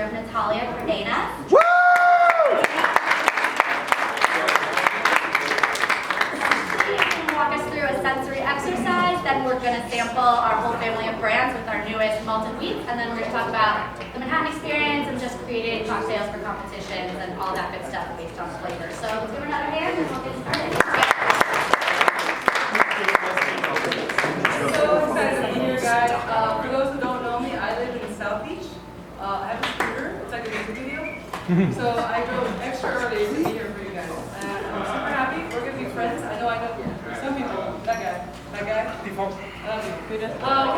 Reserve, Natalia Cardena. Woo! Walk us through a sensory exercise, then we're going to sample our whole family of brands with our newest malted wheats, and then we're going to talk about the Manhattan experience and just creating cocktails for competitions and all that good stuff based on flavor. So let's give her another hand and we'll get started. So excited to be here, guys. For those who don't know me, I live in South Beach. I have a scooter. It's like a music video. So I drove extra early to be here for you guys. And I'm super happy. We're going to be friends. I know some people. That guy. We'll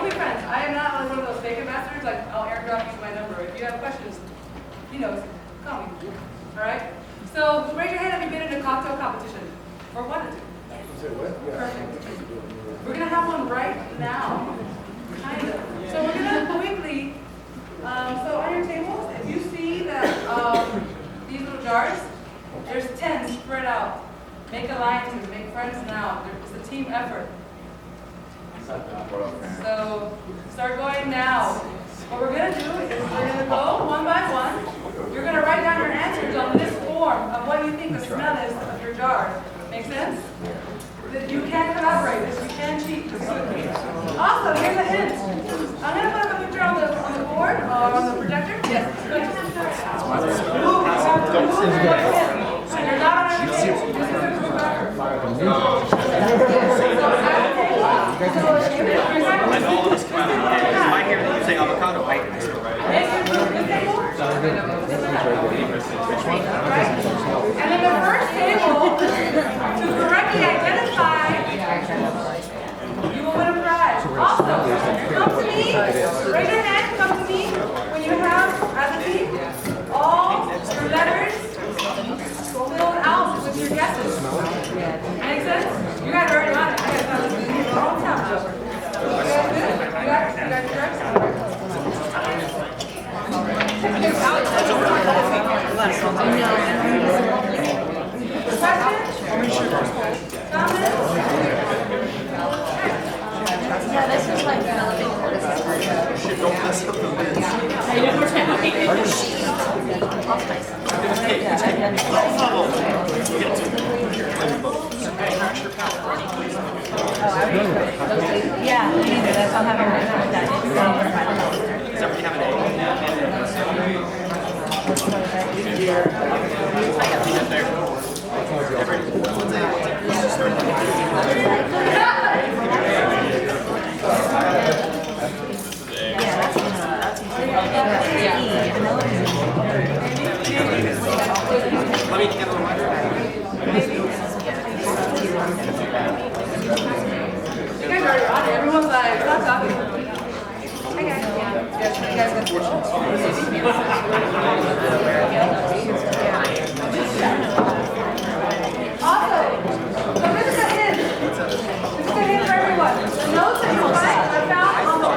be friends. I am not like one of those fake ambassadors. Like, I'll airdrop you my number. If you have questions, he knows. Call me. All right? So raise your hand if you've been in a cocktail competition. Or wanted to. Perfect. We're going to have one right now. Kind of. So we're going to quickly, so on your tables, if you see that these little jars, there's 10 spread out. Make alliances, make friends now. It's a team effort. So start going now. What we're going to do is we're going to go one by one. You're going to write down your answers on this form of what you think the smell is of your jar. Make sense? You can collaborate this. You can cheat. Also, here's a hint. I'm going to put up a picture on the board or on the projector. Yes. You're not on a this is a group effort. I know all this crap. I hear that you say avocado. And then the first table, to correctly identify, you will win a prize. Also, come to me, raise your hand, come to me when you have, as a team, all your letters filled out with your guesses. Make sense? You guys are already on it. I guess I'm listening to your own time. You guys good? You guys correct? Yeah, this is like developing. Don't mess up the lens. Yeah, that's how I'm having Does everybody have an Let me handle the You guys are already on it. Everyone's like, stop talking. Hi guys. You guys got questions? Awesome. So this is a hint. This is a hint for everyone. The notes that you write are found on the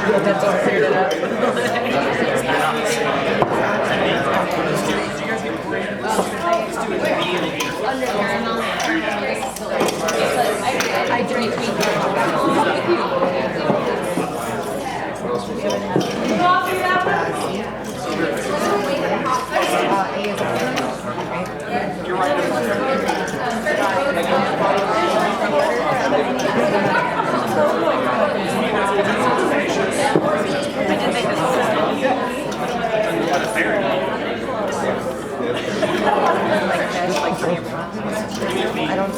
That's all cleared up. I drink I don't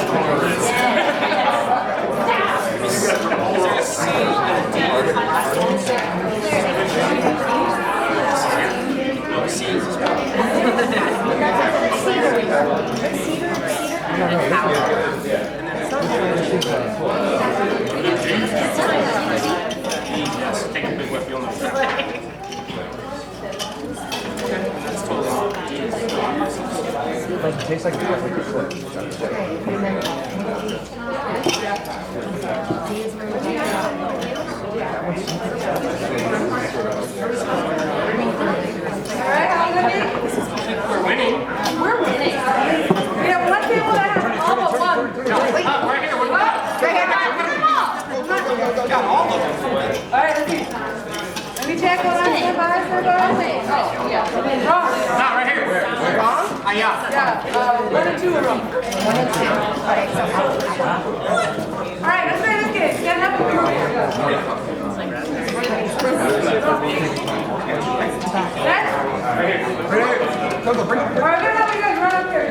Yeah. tastes like a foot. Alright, how good is it? We're winning. We're winning. We have one table that has all but one. Right here. What? Right here. Got all of them. Alright, let's see. Let me check what I'm saying. Oh, yeah. Wrong. Not right here. Wrong? Yeah. Yeah, 1 and 2 are wrong. 1 and 2. Alright, let's try this game. Stand up and go. Next. Alright, we're gonna have you guys run up here.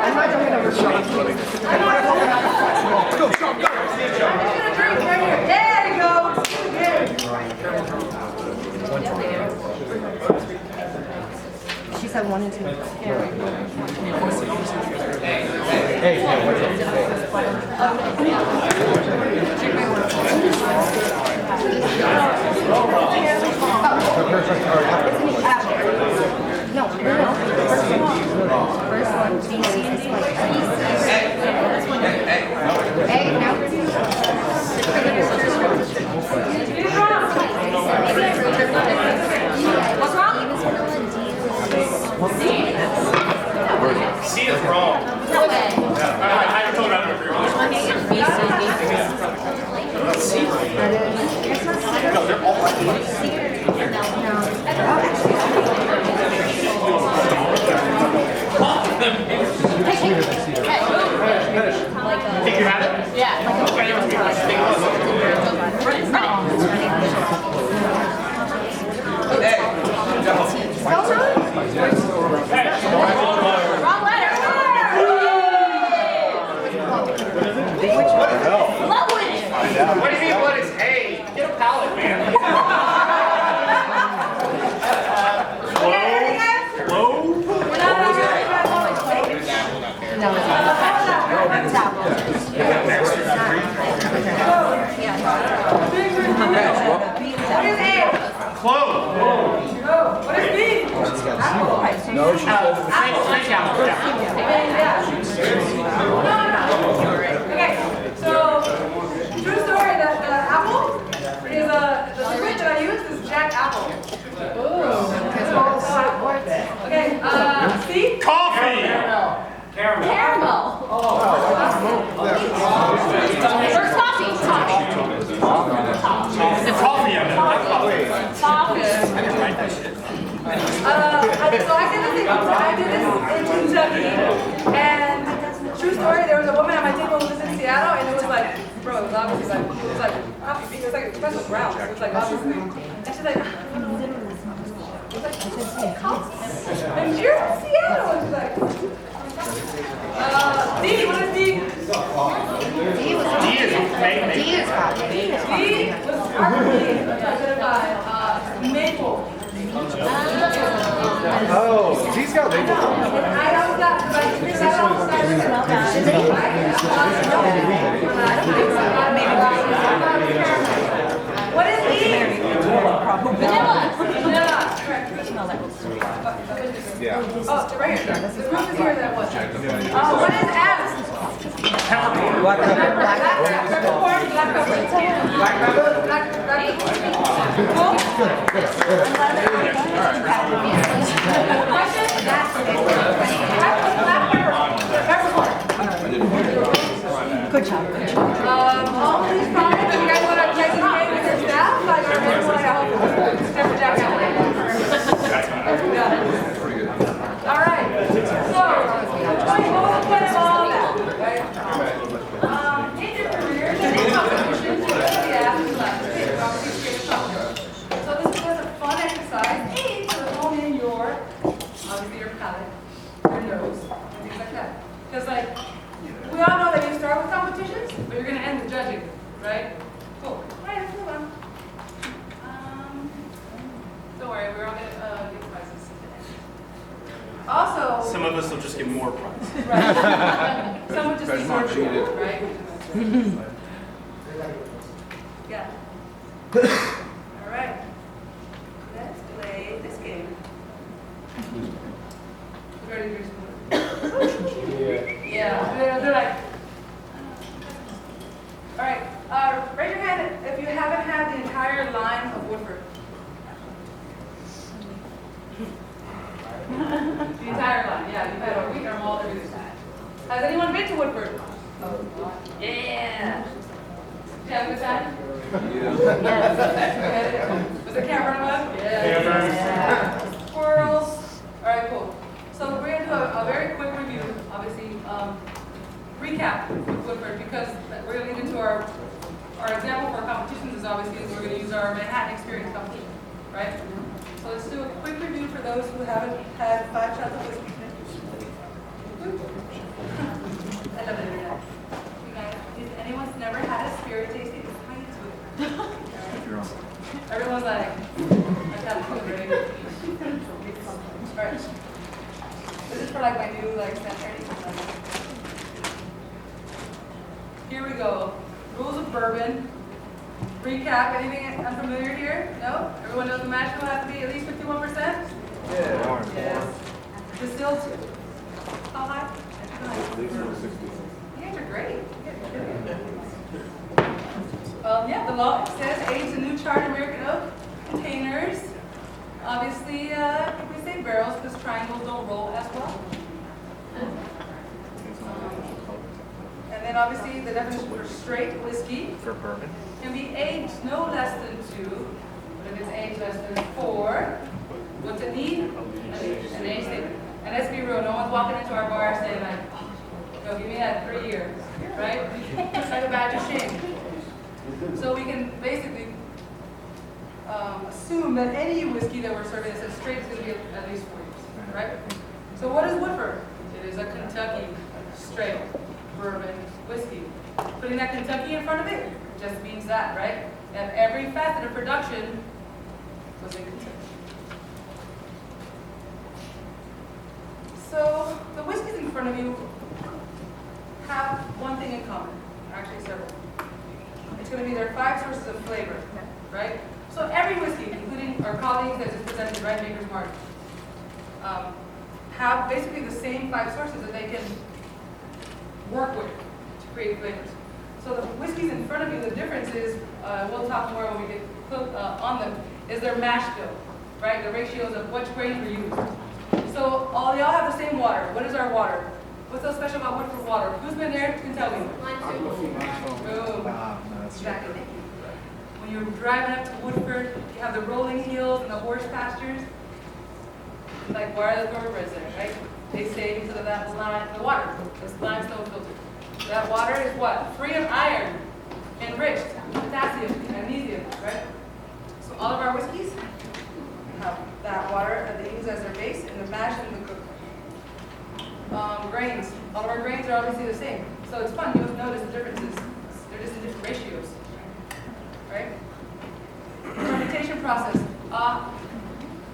I'm not jumping over shots. I'm just gonna drink right here. There you go. She said 1 and 2. Hey, what's No. First one, B, C, this one. This one. A, no. What's wrong? C is wrong. No way. I told her I don't agree with No, they're all like Think you have it? Yeah. Okay, let's be honest. Think Wrong letter. Love winning. What do you mean, what is A? Get a palate, man. Low? No, it's not. What is A? Close. What is B? No, she said Okay, so true story that the apple is the liquid that I use is Jack Apple. Okay, C? Coffee. Caramel. First coffee. The coffee of it. Coffee. So I did this in Kentucky, and true story, there was a woman at my table who was in Seattle, and it was like, bro, it was obviously like, it was like espresso ground. It was like obviously, and she's like, and you're in Seattle, and she's like, D, what is D? D is maple. D is coffee. D was represented by maple. oh, she's got labels. I always got, because I always what is E? Vanilla. Vanilla. Yeah. Oh, right here. The group is here that was. What is F? Black pepper. Black peppercorn, black pepper. Black pepper? Black pepper. Cool? Question? Black pepper. Peppercorn. Good job. All of these products, you guys want to play this game with your staff? Like, or maybe what I hope except for Jack Apple. Got it. All right. So, what was the point of all that? Right? In your career, there's competitions. You really have to so this is just a fun exercise. A, to hone in your, obviously your palate, your nose, and things like that. Because like, we all know that you start with competitions, but you're going to end with judging, right? Cool. All right, let's move on. Don't worry, we're all going to get prizes. Also, Some of us will just get more prizes. right. Some would just deserve you, right? Yeah. All right. Let's play this game. You ready to do this? You have a good time? Yes. Was the camera on? Yeah. Squirrels. All right, cool. So we're going to do a very quick review, obviously, recap with Woodford, because we're going to get into our example for competitions is obviously we're going to use our Manhattan Experience competition, right? So let's do a quick review for those who haven't had 5 shots of whiskey today. I love the internet. You guys, if anyone's never had a spirit tasting, it's how you do it. Everyone's like, I've had food, right? All right. This is for like my new sanitary. Here we go. Rules of bourbon. Recap. Anything unfamiliar here? No? Everyone knows the mash bill has to be at least 51%? Yeah. Yes. Distilled. How high? You guys are great. Yeah, the law says aged in new charred American oak containers. Obviously, we say barrels because triangles don't roll as well. And then obviously the definition for straight whiskey For bourbon. can be aged no less than 2, but if it's aged less than 4, what's it need? An age statement. And let's be real, no one's walking into our bar saying like, yo, give me that 3 years, right? It's like a badge of shame. So we can basically assume that any whiskey that we're serving that says straight is going to be at least 4 years, right? So what is Woodford? It is a Kentucky straight bourbon whiskey. Putting that Kentucky in front of it just means that, right? And every facet of production was in Kentucky. So the whiskeys in front of you have one thing in common, actually several. It's going to be their 5 sources of flavor, right? So every whiskey, including our colleagues that just presented, right, Maker's Mark, have basically the same 5 sources that they can work with to create flavors. So the whiskeys in front of you, the difference is, we'll talk more when we get on them, is their mash bill, right? The ratios of which grains were used. So they all have the same water. What is our water? What's so special about Woodford water? Who's been there? Who can tell me? Boom. Exactly. Thank you. When you're driving up to Woodford, you have the rolling hills and the horse pastures. It's like, why are the thoroughbreds there, right? They say because of that the water, this limestone filter. That water is what? Free of iron, enriched with potassium, magnesium, right? So all of our whiskeys have that water that they use as their base in the mash and the cook. Grains. All of our grains are obviously the same. So it's fun. You'll notice the differences. They're just in different ratios, right? Fermentation process.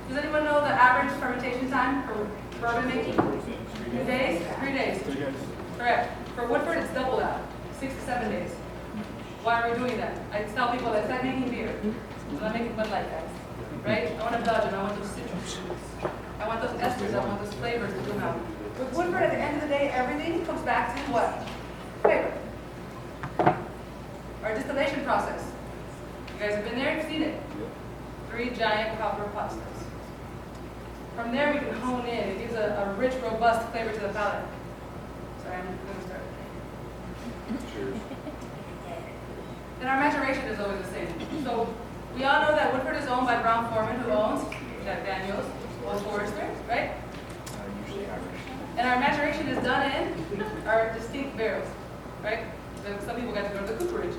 Does anyone know the average fermentation time for bourbon making? 2 days? 3 days? Correct. For Woodford, it's double that, 6 to 7 days. Why are we doing that? I tell people that it's like making beer. I'm not making Bud Light, guys. Right? I want a Belgian. I want those citrus. I want those esters. I want those flavors to come out. With Woodford, at the end of the day, everything comes back to what? Flavor. Our distillation process. You guys have been there, you've seen it. 3 giant copper pot stills. From there, we can hone in. It gives a rich, robust flavor to the palate. Sorry, I'm going to start. Cheers. And our maturation is always the same. So we all know that Woodford is owned by Brown Forman, who owns Jack Daniels, Old Forester, right? Usually average. And our maturation is done in our distinct barrels, right? Some people get to go to the cooperage.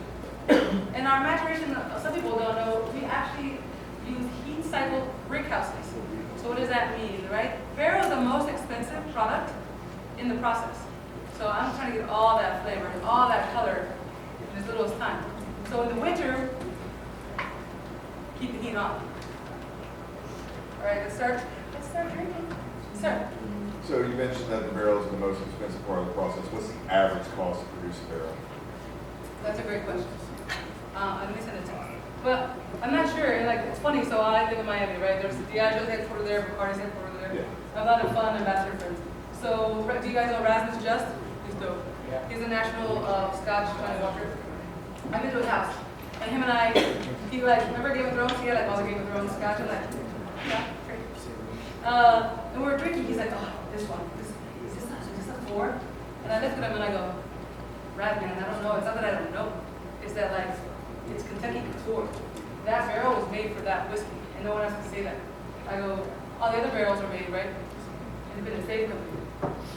And our maturation, some people don't know, we actually use heat-cycled brick houses. So what does that mean, right? Barrel is the most expensive product in the process. So I'm trying to get all that flavor and all that color in as little as time. So in the winter, keep the heat on. All right, let's start drinking. Sir. So you mentioned that the barrel is the most expensive part of the process. What's the average cost to produce a barrel? That's a great question. Let me send it to you. But I'm not sure. And like, it's funny. So I live in Miami, right? There's Diageo's headquarters there, Bacardi's headquarters there. Yeah. A lot of fun ambassador friends. So do you guys know Rasmus Just? He's dope. He's a national Scotch Johnny Walker. I've been to his house, and him and I, he like, remember Game of Thrones? He had like all the Game of Thrones Scotch. I'm like, yeah, great. And we were drinking. He's like, oh, this one. Is this a 4? And I looked at him and I go, Rad man, I don't know. It's not that I don't know. is that like, it's Kentucky Couture. That barrel was made for that whiskey, and no one else can say that. I go, all the other barrels are made, right? Independent State Company.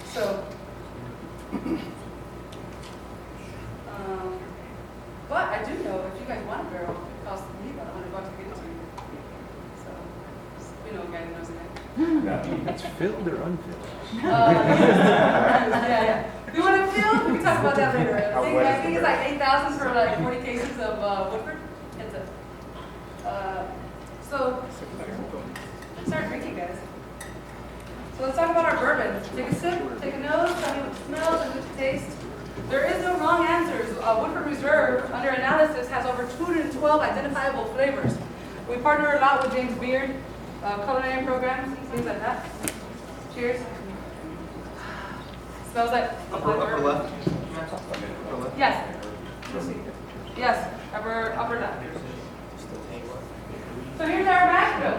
So, but I do know if you guys want a barrel, it costs me about $100 to get it to you. So, we know a guy who knows that. It's filled or unfilled? Yeah. If you want to feel, we can talk about that later. I think it's like 8,000 for like 40 cases of Woodford. It's so, let's start drinking, guys. So let's talk about our bourbon. Take a sip, take a nose, tell me what it smells and what it tastes. There is no wrong answers. Woodford Reserve, under analysis, has over 212 identifiable flavors. We partner a lot with James Beard, culinary programs, things like that. Cheers. Smells like Upper left. Yes. Yes. Upper left. So here's our mash bill.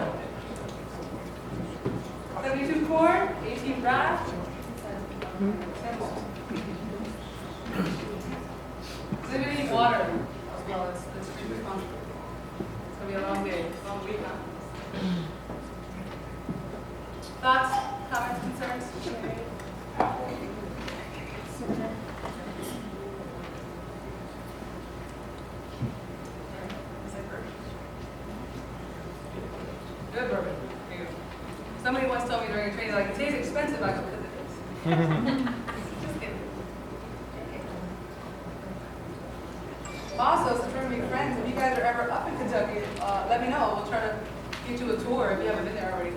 72 corn, 18 rye, 10 malt. So we need water as well. It's really fun. It's gonna be a long day, long week now. Thoughts, comments, concerns? Good bourbon. There you go. Somebody once told me during a training, like, it tastes expensive. I go, because it is. Just kidding. Also, since we're going to be friends, if you guys are ever up in Kentucky, let me know. We'll try to get you a tour if you haven't been there already.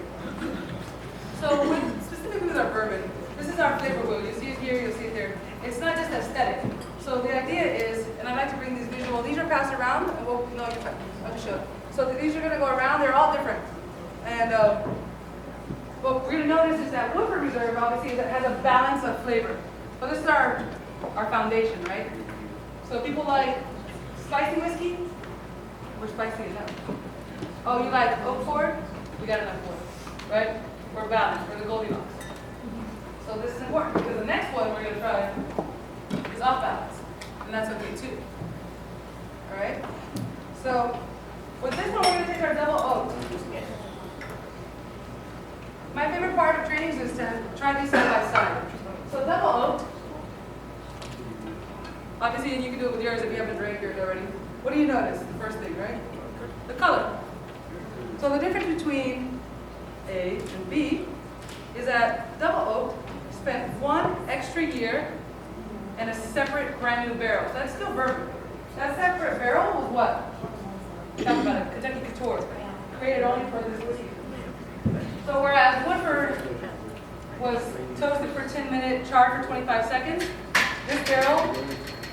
So, specifically with our bourbon, this is our flavor wheel. You see it here, you'll see it there. It's not just aesthetic. So the idea is, and I like to bring these visuals. These are passed around, and we'll, no, you're fine. I'll show. So these are going to go around. They're all different. And what we're going to notice is that Woodford Reserve obviously has a balance of flavor. So this is our foundation, right? So people like spicy whiskey, we're spicy enough. Oh, you like oak forward? We got enough for it, right? We're balanced. We're the Goldilocks. So this is important because the next one we're going to try is off balance, and that's okay too. All right. So with this one, we're going to take our double oak. My favorite part of trainings is to try these side by side. So double oak. Obviously, and you can do it with yours if you haven't drank yours already. What do you notice? The first thing, right? The color. So the difference between A and B is that double oak spent 1 extra year in a separate brand new barrel. So that's still bourbon. That separate barrel was what? Talk about it, Kentucky Couture, created only for this whiskey. So whereas Woodford was toasted for 10 minutes, charred for 25 seconds, this barrel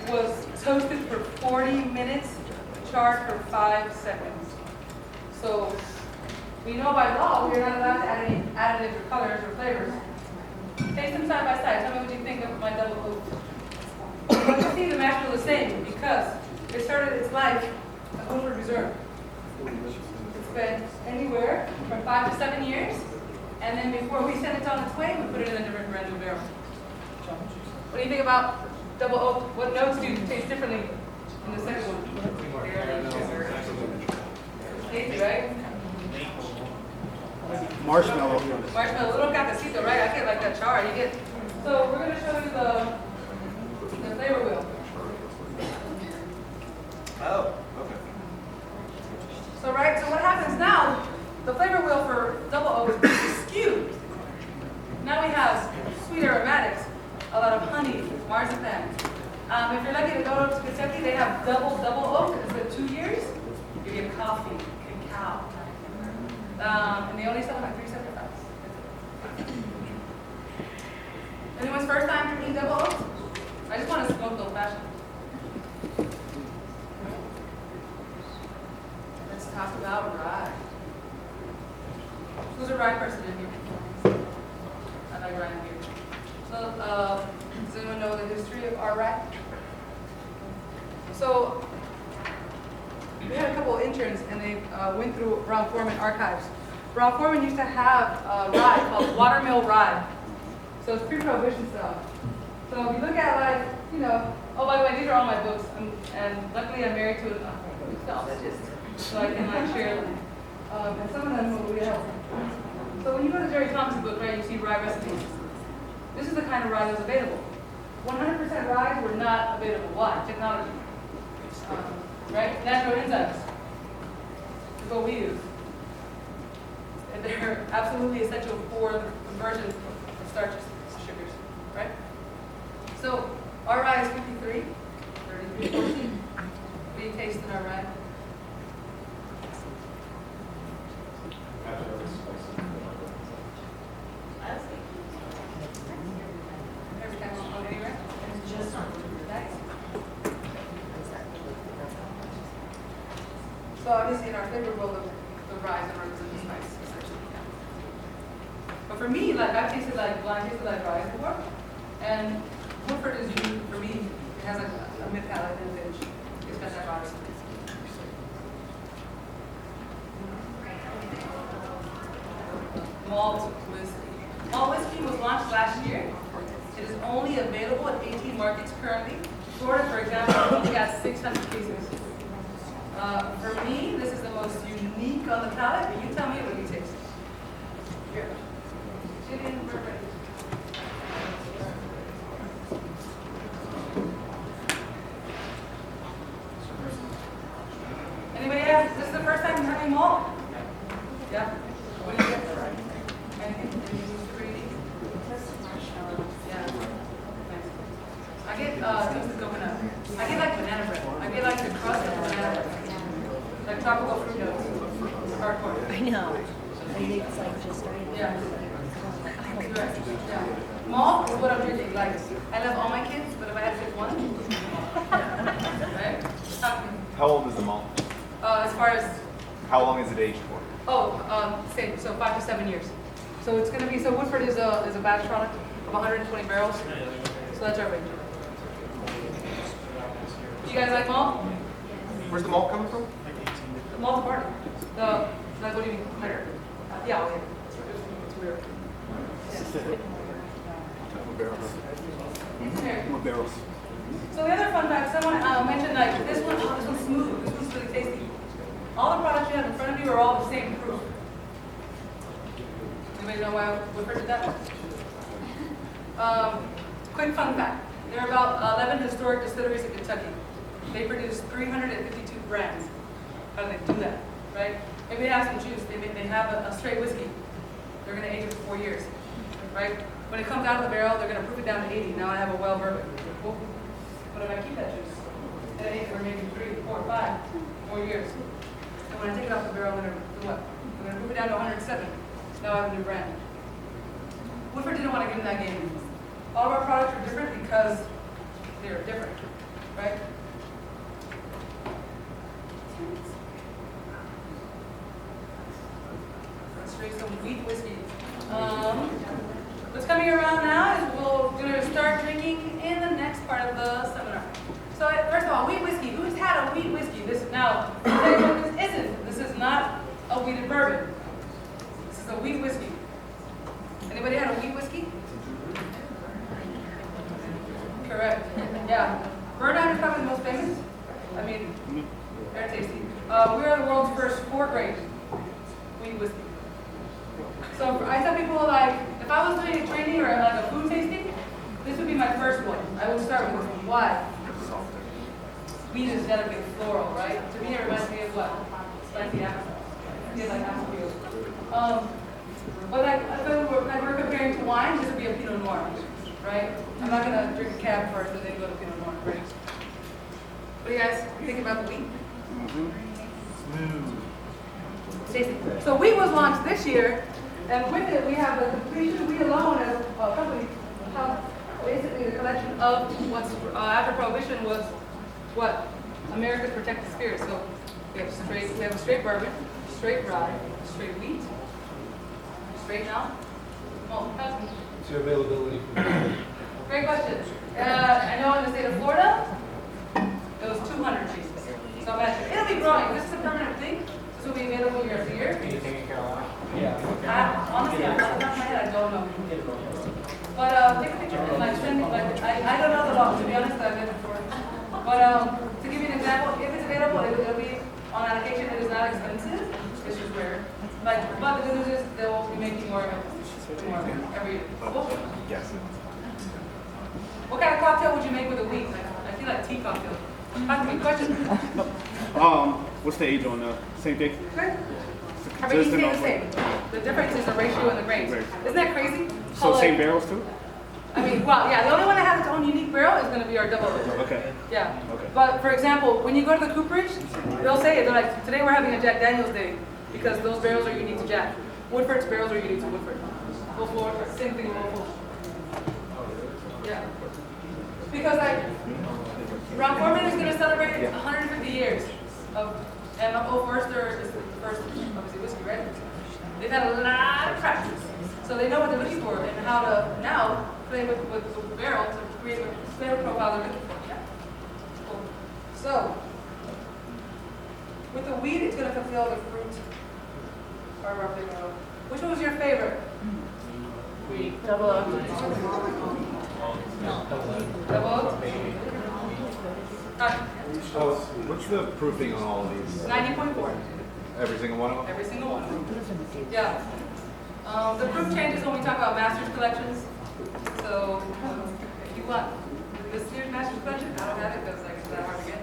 was toasted for 40 minutes, charred for 5 seconds. So we know by law we are not allowed to add any additives or colors or flavors. Taste them side by side. Tell me what you think of my double oak. But you see the mash bill is the same because it started its life at Woodford Reserve. It's been anywhere from 5 to 7 years, and then before we send it on its way, we put it in a different brand new barrel. What do you think about double oak? What notes do you taste differently in the second one? Tasty, right? Marshmallow. Marshmallow, a little cafecito, right? I get like that char. You get. So we're going to show you the flavor wheel. Oh, okay. So what happens now, the flavor wheel for double oak is skewed. Now we have sweet aromatics, a lot of honey, marzipan. If you're lucky to go to Kentucky, they have double oak. Instead of 2 years, you get coffee, cacao. And they only sell them at 3 separate times. Anyone's first time drinking double oak? I just want to smoke old fashioned. Let's talk about rye. Who's a rye person in here? I like rye in here. So, does anyone know the history of our rye? So, we had a couple of interns and they went through Brown-Forman archives. Brown-Forman used to have rye called watermill rye. So it's pre-prohibition stuff. So if you look at Oh, by the way, these are all my books, and luckily I'm married to a mixologist, so I can like share them. And some of them will really help. So when you go to Jerry Thomas' book, right, you see rye recipes. This is the kind of rye that was available. 100% rye were not available. Why? Technology. Right? Natural enzymes. That's what we use. And they're absolutely essential for the conversion of starches to sugars. Right? So our rye is 53, 33, 14. What do you taste in our rye? Every time I'm on anywhere? Just nice. So obviously in our flavor bowl, the rye is represents the spice, essentially. Yeah. But for me, like I've tasted like blind tasted like rye before, and Woodford is unique for me. It has like a mid palate and finish. It's got that rye. Malt whiskey. Malt whiskey was launched last year. It is only available in 18 markets currently. Florida, for example, only got 600 cases. For me, this is the most unique on the palate, but you tell me what you taste. Here. Chilean bourbon. Anybody else? This is the first time you're having malt? Yeah? What do you get? Anything? Yeah. Nice. I get toasted coconut. I get like banana bread. I get like the crust of banana bread. Like tropical fruit notes. Hardcore. I know. And it's like just right. Yeah. Yeah. Malt is what I'm drinking. Like, I love all my kids, but if I had to pick one, right? How old is the malt? As far as, How long is it aged for? same, so 5 to 7 years. So it's going to be, so Woodford is a batch product of 120 barrels. So that's our range. Do you guys like malt? Where's the malt coming from? Malt party. Like, what do you mean? Clear? Yeah, okay. It's weird. What barrels? So the other fun fact, someone mentioned like this one's smooth, this one's really tasty. All the products you have in front of you are all the same proof. Anybody know why Woodford did that? Quick fun fact. There are about 11 historic distilleries in Kentucky. They produce 352 brands. How do they do that, right? Maybe they have some juice. They have a straight whiskey. They're going to age it for 4 years, right? When it comes out of the barrel, they're going to proof it down to 80. Now I have a well bourbon. Cool. But if I keep that juice, and I age it for maybe 3, 4, 5 more years, and when I take it off the barrel, I'm going to do what? I'm going to proof it down to 107. Now I have a new brand. Woodford didn't want to get in that game. All of our products are different because they're different, right? Let's drink some wheat whiskey. What's coming around now is we're going to start drinking in the next part of the seminar. So first of all, wheat whiskey. Who's had a wheat whiskey? This is now. This isn't. This is not a wheated bourbon. This is a wheat whiskey. Anybody had a wheat whiskey? Correct. Yeah. Burndown is probably the most famous. I mean, they're tasty. We are the world's first 4-grade wheat whiskey. So I tell people, like, if I was doing a training or like a food tasting, this would be my first one. I would start with this one. Why? Wheat is delicate, floral, right? To me, it reminds me of what? Spicy applesauce. I feel like applesauce. But like, if we're comparing to wine, this would be a Pinot Noir, right? I'm not gonna drink a cab first and then go to Pinot Noir, right? What do you guys think about the wheat? Tasty. So wheat was launched this year, and with it we have the completion. We alone as a company have basically the collection of what's after Prohibition was what America's protected spirits. So we have a straight bourbon, straight rye, straight wheat, straight now. Oh, What's your availability? great question. I know in the state of Florida, it was 200 cases. So imagine, it'll be growing. This is a permanent thing. This will be available year after year. Anything in Carolina? Honestly, off the top of my head, I don't know. But take a picture and like send me, like, I don't know the law, to be honest, I've been before. But to give you an example, if it's available, it'll be on allocation. It is not expensive. It's just rare. Like, but the good news is they will be making more every year. Yes. What kind of cocktail would you make with a week? Like, I feel like tea cocktail. Good question. What's the age on same thing? Okay. Everything stays the same. The difference is the ratio and the grains. Isn't that crazy? So same barrels too? I mean, well, yeah, the only one that has its own unique barrel is going to be our double oak. Okay. Yeah. Okay. But for example, when you go to the cooperage, they'll say it. They're like, today we're having a Jack Daniel's day because those barrels are unique to Jack. Woodford's barrels are unique to Woodford. Same thing with Woodford. Yeah. Because like, Ron Foreman is going to celebrate 150 years of, and Old Forester is the first, obviously, whiskey, right? They've had a lot of practice. So they know what they're looking for and how to now play with the barrel to create the flavor profile they're looking for. Yeah? Cool. So, with the wheat, it's going to fulfill the fruit. Or roughly, which one was your favorite? Wheat. Double oak. Double oak? What's the proofing on all of these? 90.4. Every single one of them? Every single one. Yeah. The proof changes when we talk about master's collections. So if you want this year's master's collection, I don't have it because it's that hard to get.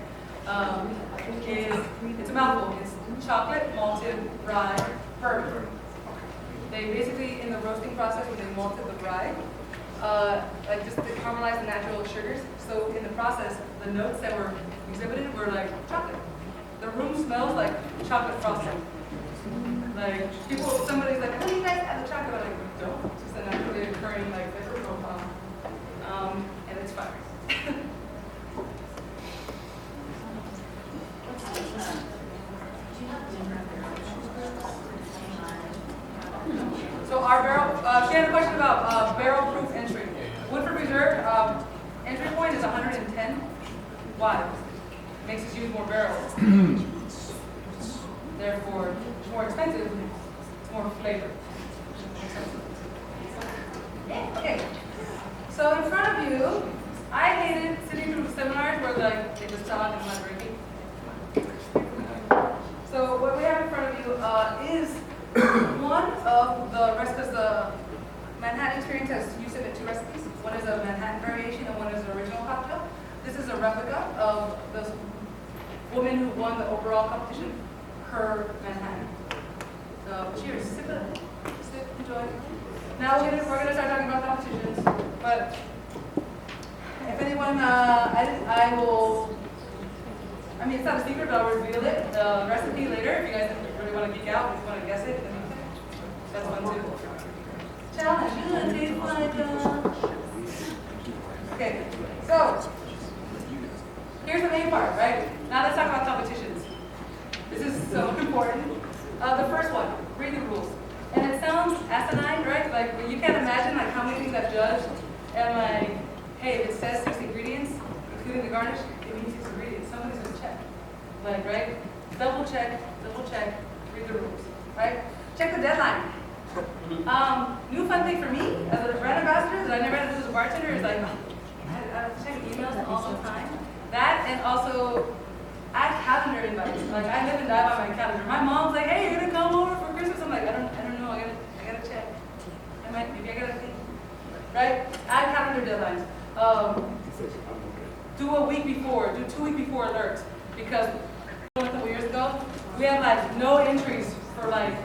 It's a mouthful. It's chocolate, malted, rye, bourbon. They basically, in the roasting process, when they malted the rye, like just to caramelize the natural sugars. So in the process, the notes that were exhibited were like chocolate. The room smells like chocolate frosting. Like people, somebody's like, "Oh, you guys have the chocolate?" I'm like, "We don't. It's just a naturally occurring like flavor profile, and it's fire." So our barrel, she had a question about barrel proof entry. Woodford Reserve entry point is 110. Why? Makes us use more barrels. Therefore, it's more expensive, it's more flavor. Okay. So in front of you, I hated sitting through seminars where like they just talk and I'm not drinking. So what we have in front of you is one of the rest of the Manhattan experience has you submit two recipes. One is a Manhattan variation and one is an original cocktail. This is a replica of the woman who won the overall competition, her Manhattan. So cheers, sip it, enjoy. Now we're gonna start talking about competitions. But if anyone, I will. I mean, it's not a secret, but I'll reveal it. The recipe later. If you guys really want to geek out, if you want to guess it, then that's fun too. Challenge. Okay, so here's the main part, right? Now let's talk about competitions. This is so important. The first one, read the rules. And it sounds asinine, right? Like, you can't imagine like how many things I've judged. And like, hey, if it says 6 ingredients, including the garnish, it means 6 ingredients. Somebody's gonna check. Like, right? Double check, read the rules, right? Check the deadline. New fun thing for me as a brand ambassador that I never had to do as a bartender is like, I check emails all the time. That and also add calendar invites. Like I live and die by my calendar. My mom's like, "Hey, you're gonna come over for Christmas?" I'm like, I don't know. I gotta check. Maybe I gotta think. Right? Add calendar deadlines. Do a week before. Do 2 weeks before alerts because a couple years ago we had like no entries for like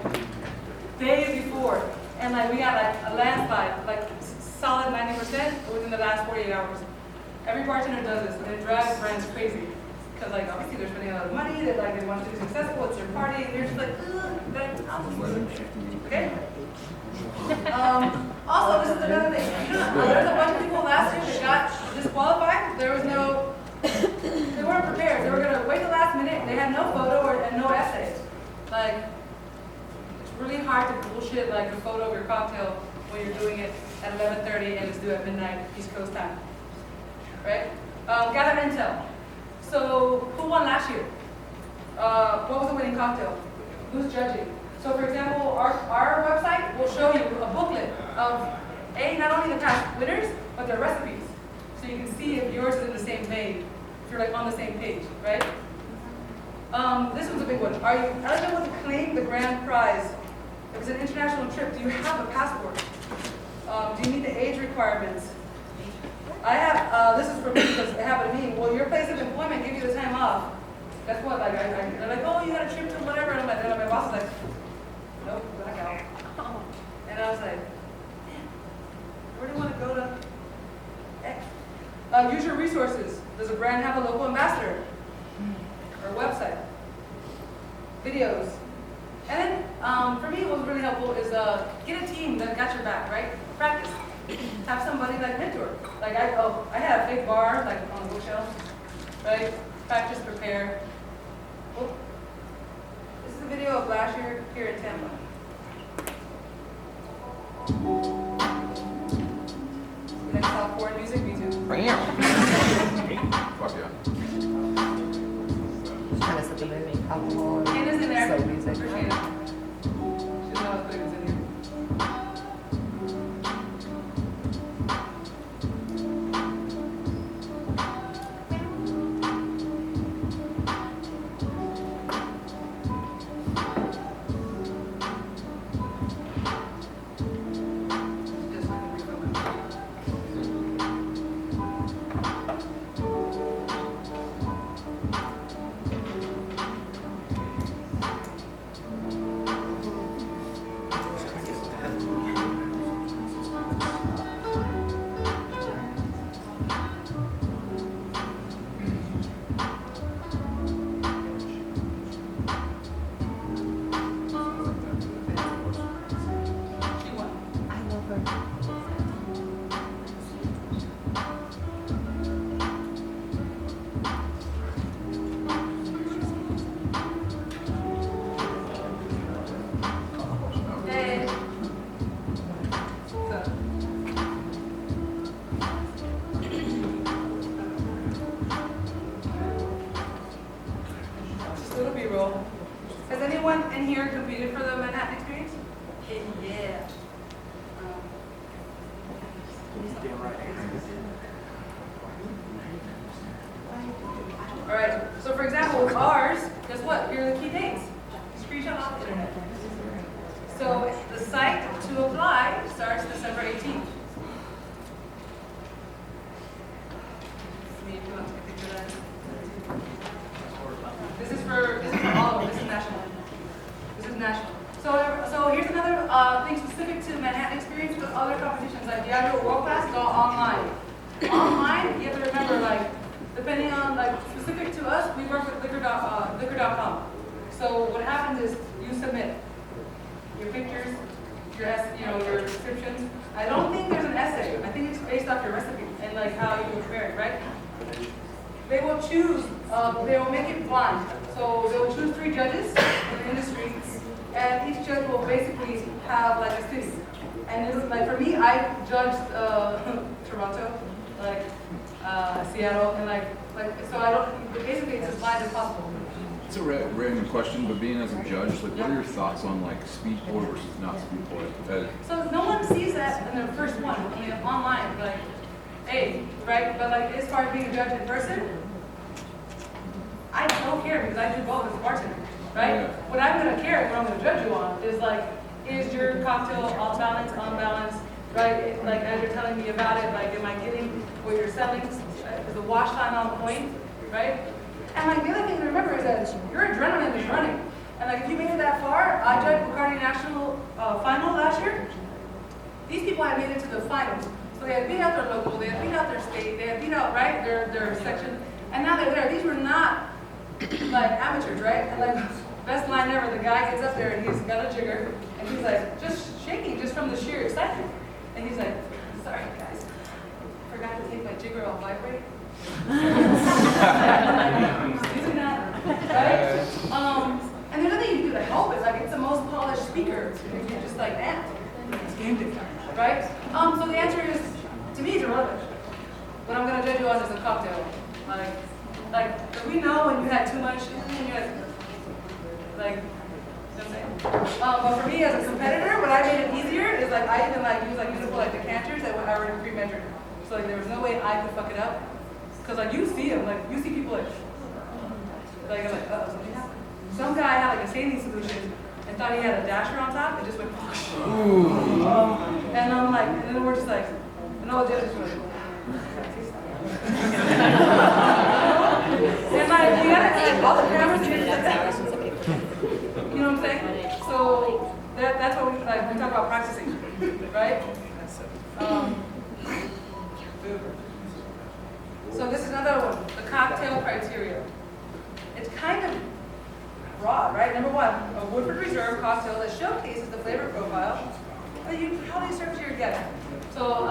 days before, and like we got like a landslide, like solid 90% within the last 48 hours. Every bartender does this, and it drives brands crazy. Because like obviously they're spending a lot of money, they want to be successful, it's their party, and they're just like, okay? Also, this is another thing. There's a bunch of people last year that got disqualified. They weren't prepared. They were gonna wait the last minute, they had no photo and no essay. Like, it's really hard to bullshit like a photo of your cocktail when you're doing it at 11:30 and it's due at midnight East Coast time. Right? Gather intel. So, who won last year? What was the winning cocktail? Who's judging? So, for example, our website will show you a booklet of not only the past winners, but their recipes. So you can see if yours is in the same vein. you're like on the same page, right? This one's a big one. Are you eligible to claim the grand prize? If it's an international trip, do you have a passport? Do you meet the age requirements? I have, this is for me because it happened to me. Will your place of employment give you the time off? Guess what? Like, they're like, oh, you got a trip to whatever. And my boss is like, nope, black out. And I was like, man, where do you want to go to? X? Use your resources. Does a brand have a local ambassador? Or website? Videos? And then, for me, what was really helpful is get a team that got your back, right? Practice. Have somebody like mentor. Like I had a fake bar like on the bookshelf, right? Practice, prepare. Oh. This is a video of last year here in Tampa. You like soft foreign music? Me too. Fuck yeah. Trying to set the movie. Alcohol. Hannah's in there. So music. Where's Hannah? She doesn't know how to put it in here. Has anyone in here competed for the Manhattan experience? Yeah. All right. So for example, with ours, guess what? Here are the key dates. Screenshot off the internet. So the site to apply starts December 18th. This is for all of them. This is national. This is national. So here's another thing specific to Manhattan experience with other competitions. Like the Agile World Class is all online. Online, you have to remember, like, depending on, like, specific to us, we work with liquor.com. So what happens is you submit your pictures, your descriptions. I don't think there's an essay. I think it's based off your recipe and like how you prepare it, right? They will choose, they will make it blind. So they will choose 3 judges in the industry, and each judge will basically have like a city. And this is like, for me, I judged Toronto, like Seattle, and like so I don't, basically it's as blind as possible. It's a random question, but being as a judge, like, what are your thoughts on like speed poll versus not speed poll? So no one sees that in their first one. I mean, online, like, hey, right? But like, as far as being a judge in person, I don't care because I do both as a bartender, right? Yeah. What I'm gonna care, what I'm gonna judge you on is like, is your cocktail off balance, on balance, right? Like, as you're telling me about it, like, am I getting what you're selling? Is the wash time on point, right? And like, the other thing to remember is that your adrenaline is running. And like, if you made it that far, I judged Bacardi National final last year. These people had made it to the finals. So they had beat out their local, they had beat out their state, they had beat out, right, their section. And now they're there. These were not like amateurs, right? And like, best line ever, the guy gets up there and he's got a jigger and he's like just shaking just from the sheer excitement. And he's like, sorry guys, forgot to take my jigger off vibrate. Using that, right? And there's nothing you can do to help it. Like, it's the most polished speaker. You're just like, man, it's game day, right? So the answer is, to me, it's irrelevant. What I'm gonna judge you on is a cocktail. Like, we know when you had too much, and you're like, you know what I'm saying? But for me as a competitor, what I made it easier is like, I even like use like beautiful like decanters that I already pre-measured. So like, there was no way I could fuck it up. Because like you see them, like you see people like something happened. Some guy had like a saline solution and thought he had a dasher on top and just went. And I'm like, and then we're just like, and all the others were like. And like, you gotta like all the cameras and you know what I'm saying? So that's what we like. We talk about practicing, right? So this is another one, the cocktail criteria. It's kind of broad, right? Number one, a Woodford Reserve cocktail that showcases the flavor profile that you probably serve to your guests. So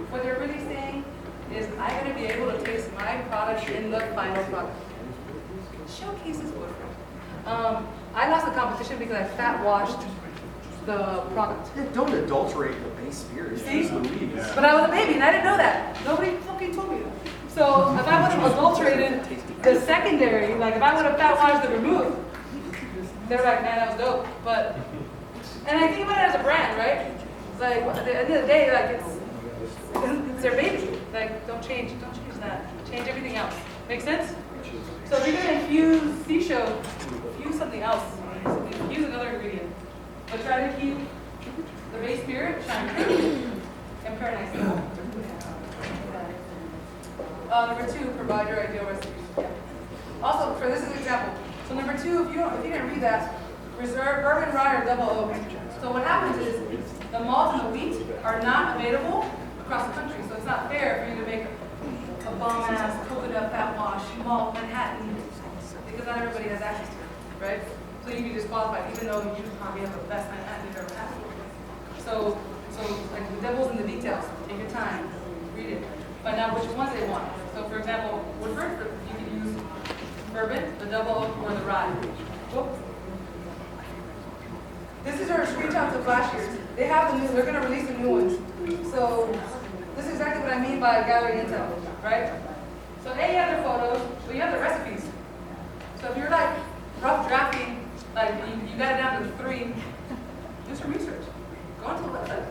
what they're really saying is I'm going to be able to taste my product in the final product. Showcases Woodford. I lost the competition because I fat washed the product. Don't adulterate the base spirit. See? But I was a baby and I didn't know that. Nobody fucking told me that. So if I would have adulterated the secondary, like if I would have fat washed the remove, they're like, man, that was dope. But, and I think about it as a brand, right? Like at the end of the day, like it's their baby. Like don't change that. Change everything else. Make sense? So if you're gonna infuse seashell, infuse something else. Infuse another ingredient. But try to keep the base spirit shine and paradise. Number two, provide your ideal recipes. Also, for this is an example. So number two, if you didn't read that, reserve bourbon rye or double oak. So what happens is the malt and the wheat are not available across the country. So it's not fair for you to make a bomb ass coconut fat wash malt Manhattan because not everybody has access to it, right? So you can be disqualified even though you probably have the best Manhattan you've ever had. So like the devil's in the details. Take your time, read it. Find out which ones they want. So for example, Woodford, you can use bourbon, the double oak, or the rye. Whoop. This is our screenshots of last year's. They have the new, they're gonna release the new ones. So this is exactly what I mean by gathering intel, right? So A, you have the photos, but you have the recipes. So if you're like rough drafting, like you got it down to 3, do some research. Go onto the website.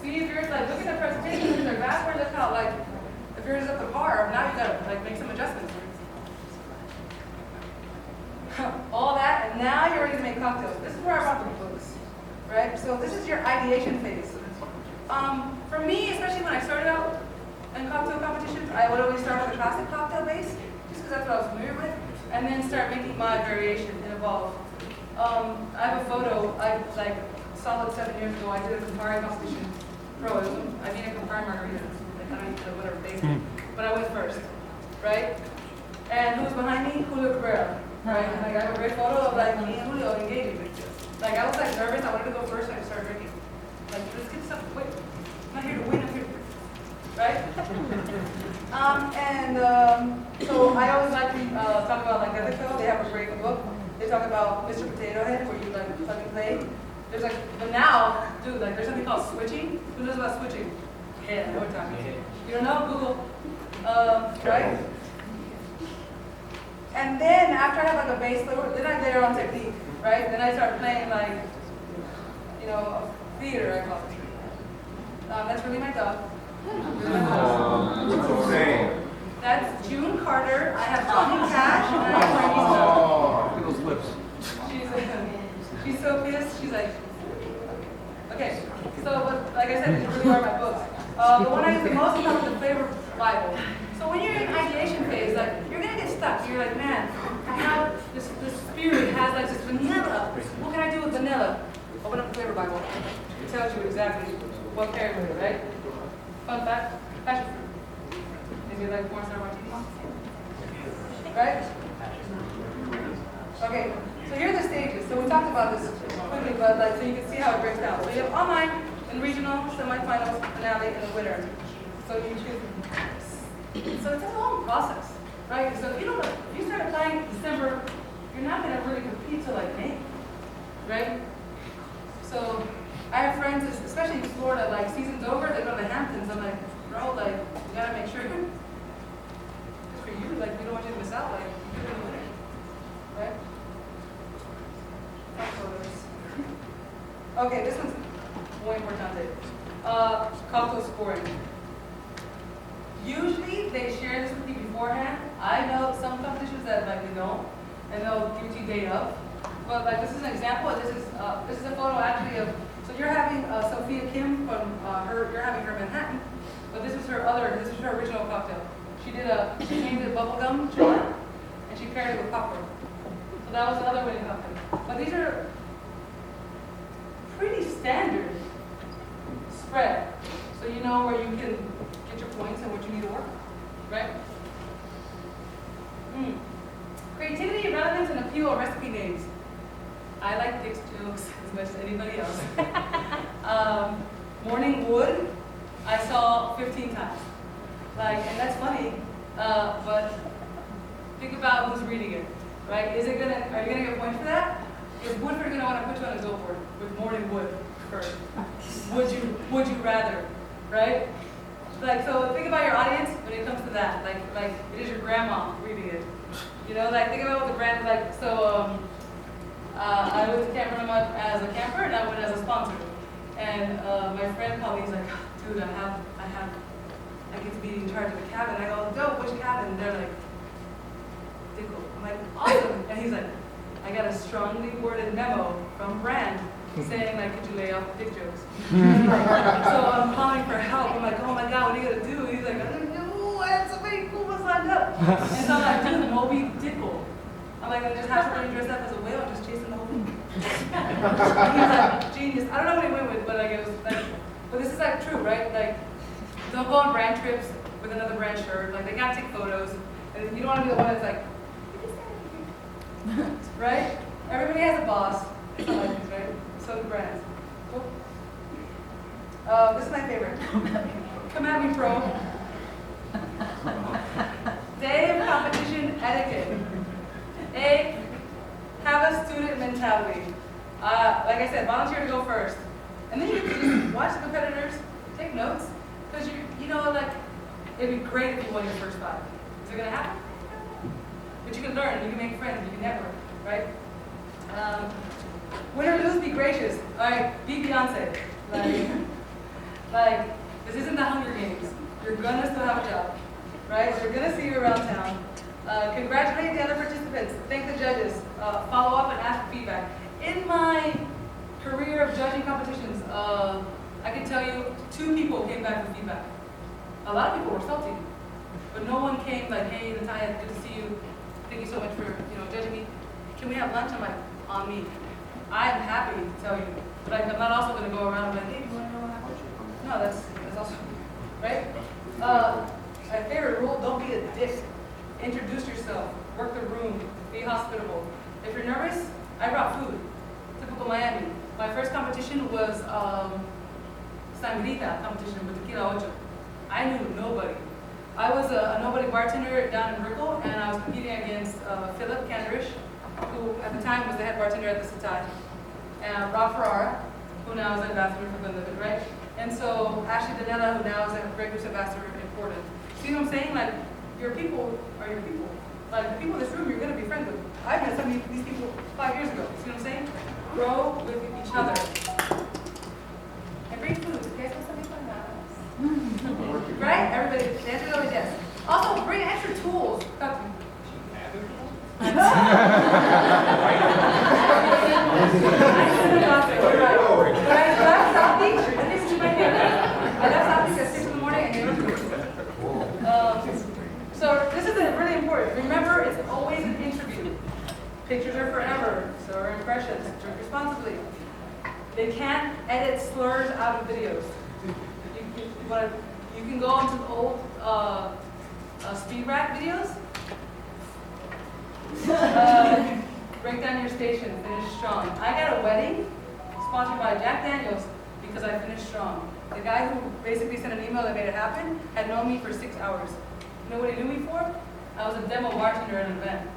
See if you're like, look at the presentation, look at their password, look how like, if yours is up to par, now you gotta like make some adjustments. All that, and now you're ready to make cocktails. This is where I brought the books, right? So this is your ideation phase. For me, especially when I started out in cocktail competitions, I would always start with a classic cocktail base, just because that's what I was familiar with, and then start making my variation and evolve. I have a photo, like solid 7 years ago, I did a Campari competition. I mean a Campari margarita, like I don't eat the whatever base, but I went first, right? And who's behind me? Julio Cabrera. Right? And like I have a great photo of like me and Julio engaging. Like I was like nervous, I wanted to go first and I started drinking. Like let's get stuff quick. I'm not here to win, I'm here to win. Right? So I always like to talk about like ethical. They have a great book. They talk about Mr. Potato Head where you like plug and play. There's like, but now, dude, like there's something called switching. Who knows about switching? Yeah, I know what time it is. You don't know? Google. Right? And then after I have like a base layer, then I layer on technique, right? Then I start playing like, you know, theater, I call it. That's really my dog. That's June Carter. I have Johnny Cash and I have Frankie Look at those lips. She's so pissed. She's like, okay. So, but like I said, these really are my books. The one I use the most is called the Flavor Bible. So when you're in ideation phase, like you're gonna get stuck. You're like, man, I have this spirit has like this vanilla. What can I do with vanilla? Open up the Flavor Bible. It tells you exactly what pairs with it, right? Fun fact, passion fruit. Maybe like porn star martini. Right? Okay, so here are the stages. So we talked about this quickly, but like so you can see how it breaks down. So you have online and regional, semifinals, finale, and the winner. So you choose. So it's a long process, right? So if you start applying in December, you're not gonna really compete till like May, right? So I have friends, especially in Florida, like season's over, they go to the Hamptons. I'm like, bro, like you gotta make sure it's for you. Like we don't want you to miss out. Like you're gonna win it, right? Okay, this one's muy importante. Cocktail scoring. Usually, they share this with you beforehand. I know some competitions that like they don't, and they'll give it to you day of. But like this is an example. This is a photo actually of. So you're having Sophia Kim from you're having her Manhattan, but this is her original cocktail. She named it bubblegum chillin', and she paired it with popcorn. So that was the other winning cocktail. But these are pretty standard spread. So you know where you can get your points and what you need to work, right? Creativity, relevance, and appeal of recipe names. I like Dick's jokes as much as anybody else. Morning wood, I saw 15 times. And that's funny, but think about who's reading it, right? Are you gonna get points for that? Is Woodford gonna want to put you on a billboard with morning wood first? Would you rather, right? So think about your audience when it comes to that. Like it is your grandma reading it. You know, think about what the brand I went to Camp Run as a camper and I went as a sponsor. And my friend called me, he's like, dude, I get to be in charge of the cabin. I go, dope, which cabin? And they're like, Dickle. I'm like, awesome. And he's like, I got a strongly worded memo from brand saying could you lay off the dick jokes? So I'm calling for help. I'm like, oh my God, what are you gonna do? He's like, I don't know, I had somebody cool signed up. And so I'm like, dude, Moby Dickle. I'm like, I just have somebody dressed up as a whale and just chasing the whole thing. He's like, genius. I don't know what he went with, but it was but this is true, right? Don't go on brand trips with another brand shirt. They gotta take photos. And you don't want to be the one that's like, right? Everybody has a boss. It's not like this, right? So do brands. Cool. This is my favorite. Come at me, pro. Day of competition etiquette. A, have a student mentality. Like I said, volunteer to go first. And then you can just watch the competitors, take notes, because it'd be great if you won your first 5. Is it gonna happen? But you can learn, you can make friends, you can network, right? Win or lose, be gracious. All right, be Beyonce. This isn't the Hunger Games. You're gonna still have a job, right? They're gonna see you around town. Congratulate the other participants. Thank the judges. Follow up and ask for feedback. In my career of judging competitions, I can tell you 2 people came back with feedback. A lot of people were salty, but no one came hey, Natalia, good to see you. Thank you so much for judging me. Can we have lunch? I'm like, on me. I am happy to tell you, but I'm not also going to go around and hey, do you want to know what happened? No, that's also right. My favorite rule: don't be a dick. Introduce yourself. Work the room. Be hospitable. If you're nervous, I brought food. Typical Miami. My first competition was Sangrita competition with Tequila Ocho. I knew nobody. I was a nobody bartender down in Brickell, and I was competing against Philip Canderish, who at the time was the head bartender at the Satai, and Rob Ferrara, who now is an ambassador for Glenlivet, right? And so Ashley Danella, who now is a fragrance ambassador in Portland. See what I'm saying? Your people are your people. The people in this room, you're going to be friends with. I met some of these people 5 years ago. See what I'm saying? Grow with each other. And bring food. You guys want something fun? Right? Everybody, the answer is always yes. Also, bring extra tools. Talk to me. So this is really important. Remember, it's always an interview. Pictures are forever, so are impressions. Drink responsibly. They can't edit slurs out of videos. You can go into the old speed rack videos. Break down your station, finish strong. I got a wedding sponsored by Jack Daniels because I finished strong. The guy who basically sent an email that made it happen had known me for 6 hours. You know what he knew me for? I was a demo bartender at an event.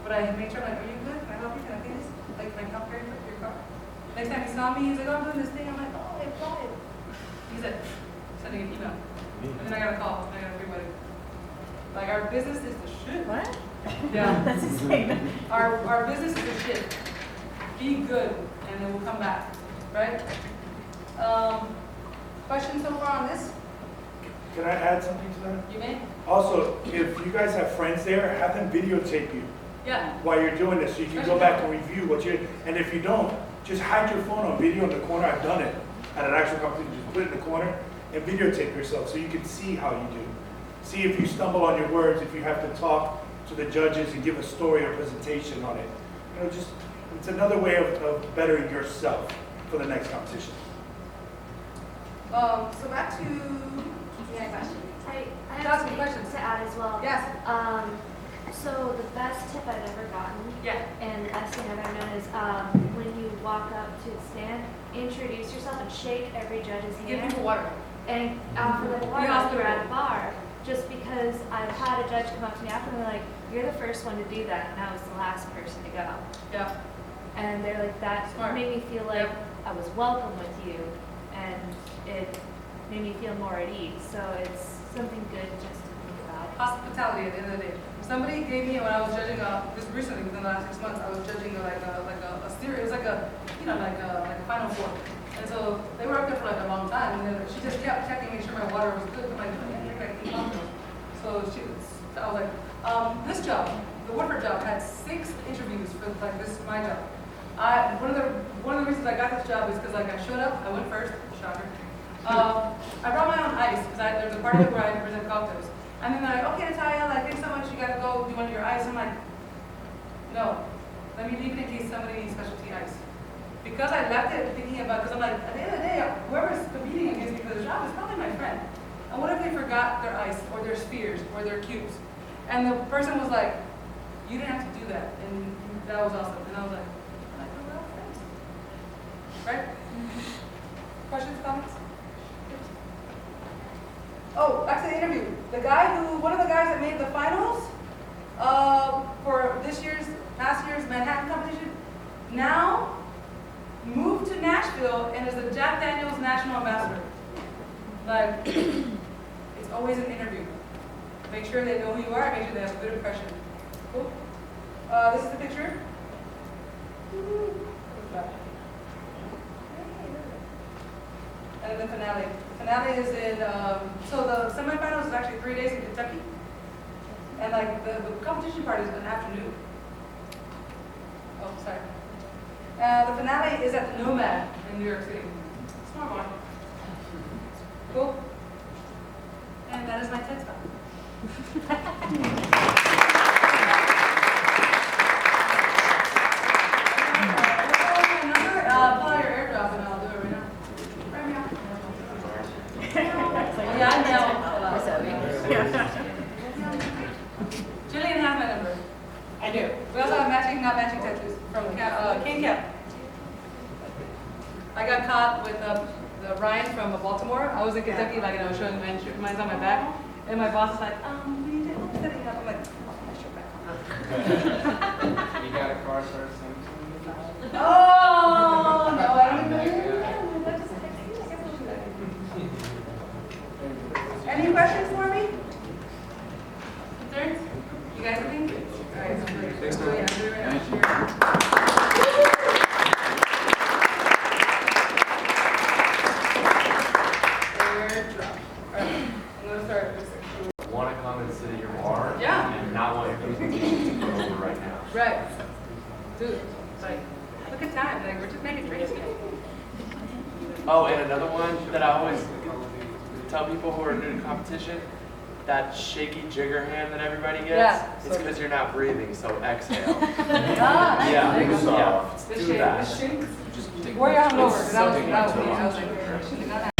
But I made sure, are you good? Can I help you? Can I do this? Can I help carry your car? Next time he saw me, he's like, oh, I'm doing this thing. I'm like, oh, I applied. He said, sending an email. And then I got a call. I got a free wedding. Our business is the shit. What? Yeah. That's insane. Our business is the shit. Be good, and then we'll come back, right? Questions so far on this? Can I add something to that? You may? Also, if you guys have friends there, have them videotape you Yeah. while you're doing this, so you can go back and review what you. And if you don't, just hide your phone on video in the corner. I've done it at an actual competition. Just put it in the corner and videotape yourself so you can see how you do. See if you stumble on your words. If you have to talk to the judges and give a story or presentation on it, just it's another way of bettering yourself for the next competition. So back to, Yeah, question. I Ask have me questions. to add as well. yes, So the best tip I've ever gotten, yeah, and the best thing I've ever known is when you walk up to the stand, introduce yourself and shake every judge's give hand. people water. And offer them water Yeah. if you're at a bar. Just because I've had a judge come up to me after and they're like, "You're the first one to do that, and I was the last person to go." Yeah, And they're like, that Smart. made me feel like Yep. I was welcome with you, and it made me feel more at ease. So it's something good just to think about. hospitality at the end of the day. Somebody gave me, when I was judging, just recently, within the last 6 months, I was judging like a series, it was like a, like a Final Four. And so they were up there for like a long time, and then she just kept checking, make sure my water was good. I'm like, I keep on to it. So I was like, this job, the Woodford job, had 6 interviews for like this my job. One of the reasons I got this job is because like I showed up, I went first, shocker. I brought my own ice because there's a party where I present cocktails. And then they're like, okay, Natalia, like thanks so much, you gotta go, do you want your ice? I'm like, no, let me leave it in case somebody needs specialty ice. Because I left it thinking about, because I'm like, at the end of the day, whoever's competing against me for the job is probably my friend. And what if they forgot their ice, or their spheres, or their cubes? And the person was like, you didn't have to do that. And that was awesome. And I was like, well, thanks. Right? Questions, comments? Oh, back to the interview. One of the guys that made the finals for past year's Manhattan competition, now moved to Nashville and is the Jack Daniels National Ambassador. Like, it's always an interview. Make sure they know who you are, make sure they have a good impression. Cool? This is the picture. And then the finale. The finale is in, so the semifinals is actually 3 days in Kentucky. And like the competition part is an afternoon. Oh, sorry. The finale is at the Nomad in New York City. Smart one. Cool. And that is my TED talk. Pull out your airdrop and I'll do it right now. Right now. Yeah, I know. Jillian has my number. I do. We also have not matching tattoos from King Cap. I got caught with the Ryan from Baltimore. I was in Kentucky, like, I was showing mine's on my back. And my boss was like, we need to help setting up. I'm like, I'll put my shirt back on. You got a car first? Oh, no, I don't even know. Any questions for me? Concerns? You guys have any? All right, so thanks for Want to come and sit at your bar? Yeah. And not want the presentation to go over right now. Right. Dude, like, look at time. Like, we're just making drinks. Oh, and another one that I always tell people who are new to competition, that shaky jigger hand that everybody gets, Yeah. it's because you're not breathing, so exhale. Ah, Yeah, there you go. yeah, The do shake, that. the shake. Just take Where y'all notes. over? Because I was Take like, notes. shooting on that.